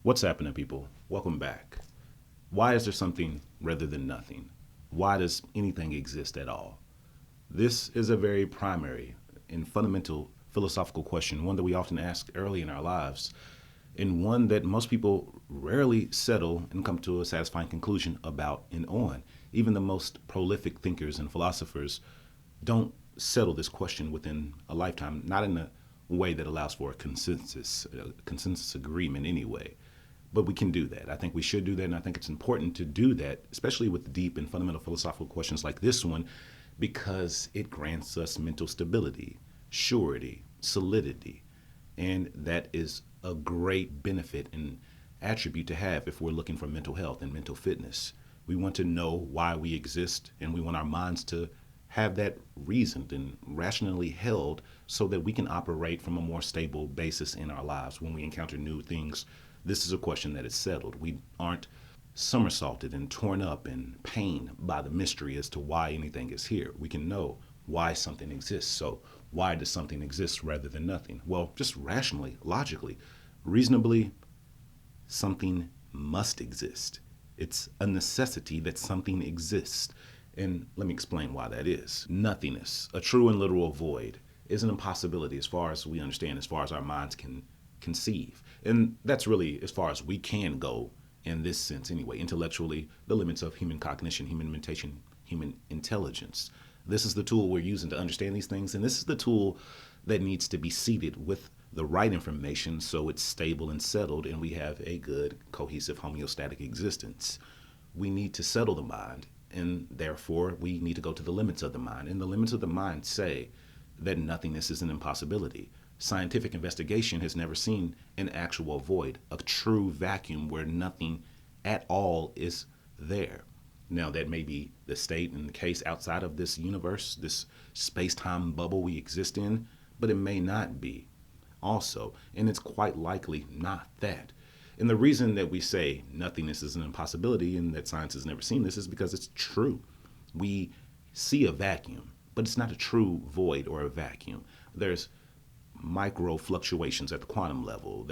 What's happening, people? Welcome back. Why is there something rather than nothing? Why does anything exist at all? This is a very primary and fundamental philosophical question, one that we often ask early in our lives, and one that most people rarely settle and come to a satisfying conclusion about and on. Even the most prolific thinkers and philosophers don't settle this question within a lifetime, not in a way that allows for a consensus agreement anyway. But we can do that. I think we should do that, and I think it's important to do that, especially with deep and fundamental philosophical questions like this one, because it grants us mental stability, surety, solidity, and that is a great benefit and attribute to have if we're looking for mental health and mental fitness. We want to know why we exist, and we want our minds to have that reasoned and rationally held so that we can operate from a more stable basis in our lives. When we encounter new things, this is a question that is settled. We aren't somersaulted and torn up in pain by the mystery as to why anything is here. We can know why something exists. So why does something exist rather than nothing? Well, just rationally, logically, reasonably, something must exist. It's a necessity that something exists. And let me explain why that is. Nothingness, a true and literal void, is an impossibility as far as we understand, as far as our minds can conceive. And that's really as far as we can go in this sense anyway. Intellectually, the limits of human cognition, human mentation, human intelligence. This is the tool we're using to understand these things, and this is the tool that needs to be seated with the right information so it's stable and settled and we have a good, cohesive, homeostatic existence. We need to settle the mind, and therefore we need to go to the limits of the mind. And the limits of the mind say that nothingness is an impossibility. Scientific investigation has never seen an actual void, a true vacuum where nothing at all is there. Now, that may be the state and the case outside of this universe, this space-time bubble we exist in, but it may not be also. And it's quite likely not that. And the reason that we say nothingness is an impossibility and that science has never seen this is because it's true. We see a vacuum, but it's not a true void or a vacuum. There's micro fluctuations at the quantum level,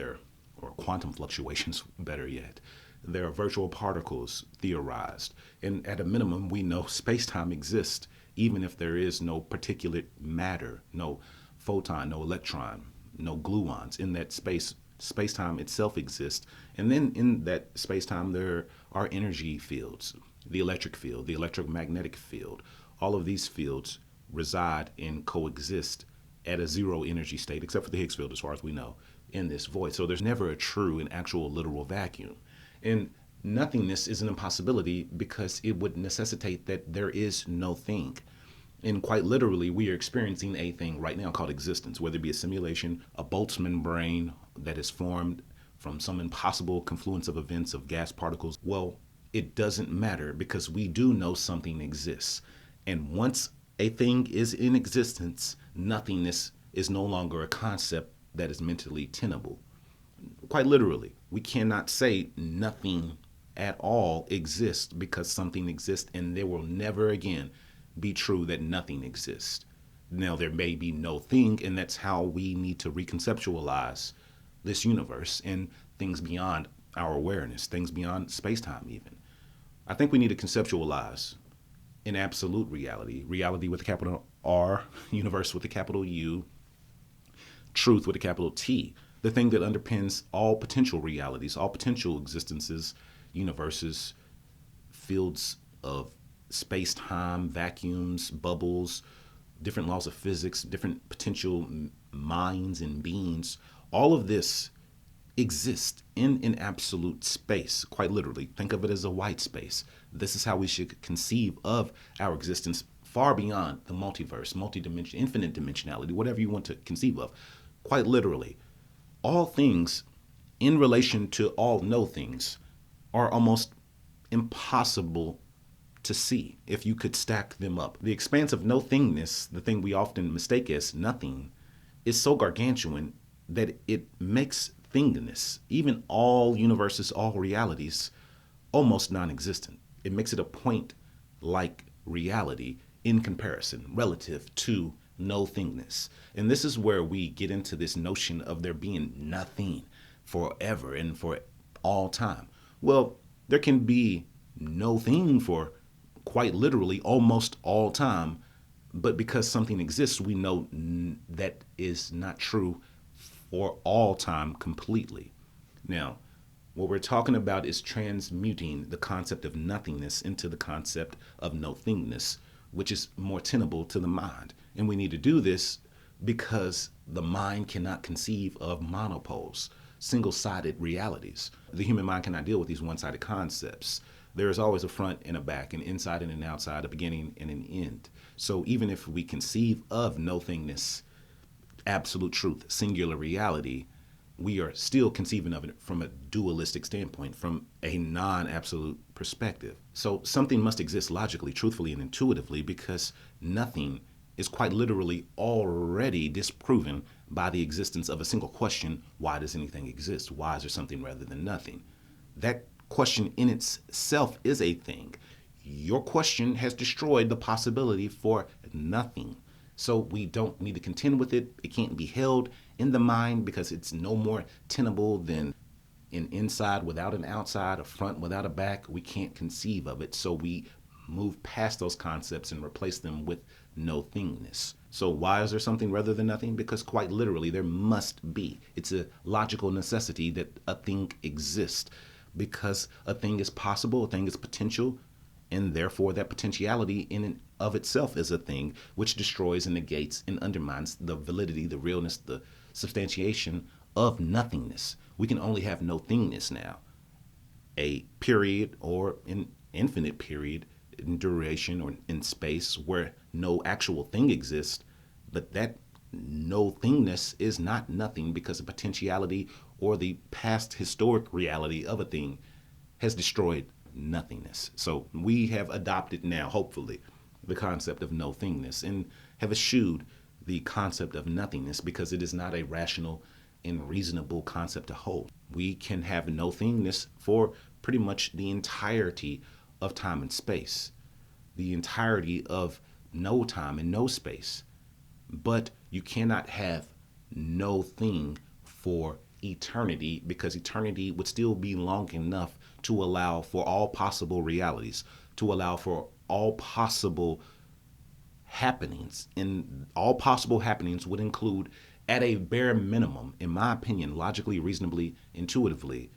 or quantum fluctuations, better yet. There are virtual particles theorized, and at a minimum, we know space-time exists, even if there is no particulate matter, no photon, no electron, no gluons in that space. Space-time itself exists, and then in that space-time, there are energy fields, the electric field, the electromagnetic field. All of these fields reside and coexist at a zero energy state, except for the Higgs field, as far as we know, in this void. So there's never a true and actual literal vacuum. And nothingness is an impossibility because it would necessitate that there is no thing. And quite literally, we are experiencing a thing right now called existence, whether it be a simulation, a Boltzmann brain that is formed from some impossible confluence of events of gas particles. Well, it doesn't matter because we do know something exists. And once a thing is in existence, nothingness is no longer a concept that is mentally tenable. Quite literally, we cannot say nothing at all exists because something exists, and there will never again be true that nothing exists. Now, there may be no thing, and that's how we need to reconceptualize this universe and things beyond our awareness, things beyond space-time even. I think we need to conceptualize an absolute reality, reality with a capital R, universe with a capital U, truth with a capital T, the thing that underpins all potential realities, all potential existences, universes, fields of space-time, vacuums, bubbles, different laws of physics, different potential minds and beings. All of this exists in an absolute space, quite literally. Think of it as a white space. This is how we should conceive of our existence far beyond the multiverse, multidimension, infinite dimensionality, whatever you want to conceive of. Quite literally, all things in relation to all no things are almost impossible to see if you could stack them up. The expanse of no thingness, the thing we often mistake as nothing, is so gargantuan that it makes thingness, even all universes, all realities, almost non-existent. It makes it a point like reality in comparison, relative to no thingness. And this is where we get into this notion of there being nothing forever and for all time. Well, there can be no thing for quite literally almost all time, but because something exists, we know that is not true for all time completely. Now, what we're talking about is transmuting the concept of nothingness into the concept of nothingness, which is more tenable to the mind. And we need to do this because the mind cannot conceive of monopoles, single-sided realities. The human mind cannot deal with these one-sided concepts. There is always a front and a back, an inside and an outside, a beginning and an end. So even if we conceive of nothingness, absolute truth, singular reality, we are still conceiving of it from a dualistic standpoint, from a non-absolute perspective. So something must exist logically, truthfully, and intuitively, because nothing is quite literally already disproven by the existence of a single question: why does anything exist? Why is there something rather than nothing? That question in itself is a thing. Your question has destroyed the possibility for nothing. So we don't need to contend with it. It can't be held in the mind because it's no more tenable than an inside without an outside, a front without a back. We can't conceive of it. So we move past those concepts and replace them with nothingness. So why is there something rather than nothing? Because quite literally there must be. It's a logical necessity that a thing exists, because a thing is possible, a thing is potential, and therefore that potentiality in and of itself is a thing, which destroys and negates and undermines the validity, the realness, the substantiation of nothingness. We can only have nothingness now, a period or an infinite period in duration or in space where no actual thing exists, but that nothingness is not nothing, because the potentiality or the past historic reality of a thing has destroyed nothingness. So we have adopted now, hopefully, the concept of nothingness and have eschewed the concept of nothingness, because it is not a rational and reasonable concept to hold. We can have nothingness for pretty much the entirety of time and space, the entirety of no time and no space. But you cannot have no thing for eternity, because eternity would still be long enough to allow for all possible realities, to allow for all possible happenings. And all possible happenings would include, at a bare minimum, in my opinion, logically, reasonably, intuitively,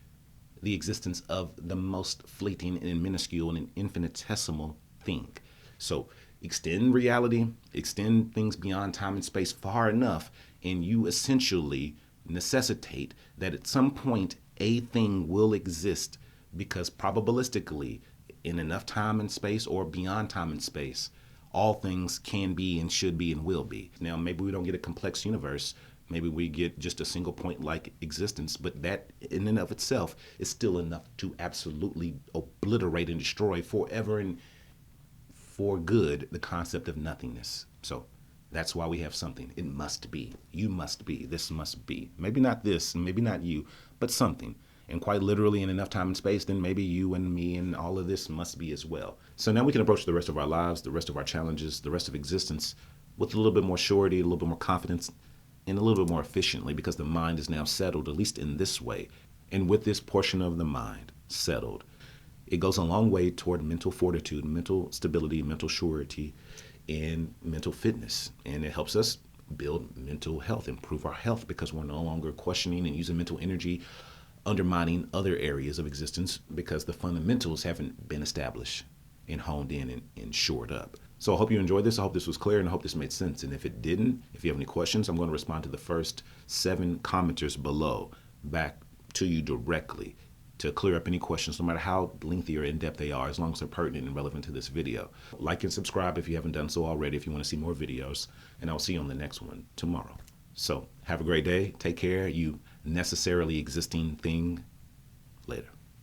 the existence of the most fleeting and minuscule and infinitesimal thing. So extend reality, extend things beyond time and space far enough, and you essentially necessitate that at some point a thing will exist, because probabilistically, in enough time and space or beyond time and space, all things can be and should be and will be. Now, maybe we don't get a complex universe. Maybe we get just a single point like existence, but that in and of itself is still enough to absolutely obliterate and destroy forever and for good the concept of nothingness. So that's why we have something. It must be. You must be. This must be. Maybe not this, maybe not you, but something. And quite literally, in enough time and space, then maybe you and me and all of this must be as well. So now we can approach the rest of our lives, the rest of our challenges, the rest of existence with a little bit more surety, a little bit more confidence, and a little bit more efficiently, because the mind is now settled, at least in this way. And with this portion of the mind settled, it goes a long way toward mental fortitude, mental stability, mental surety, and mental fitness. And it helps us build mental health, improve our health, because we're no longer questioning and using mental energy undermining other areas of existence, because the fundamentals haven't been established and honed in and shored up. So I hope you enjoyed this. I hope this was clear, and I hope this made sense. And if it didn't, if you have any questions, I'm going to respond to the first 7 commenters below back to you directly to clear up any questions, no matter how lengthy or in-depth they are, as long as they're pertinent and relevant to this video. Like and subscribe if you haven't done so already, if you want to see more videos, and I'll see you on the next one tomorrow. So have a great day. Take care, you necessarily existing thing. Later.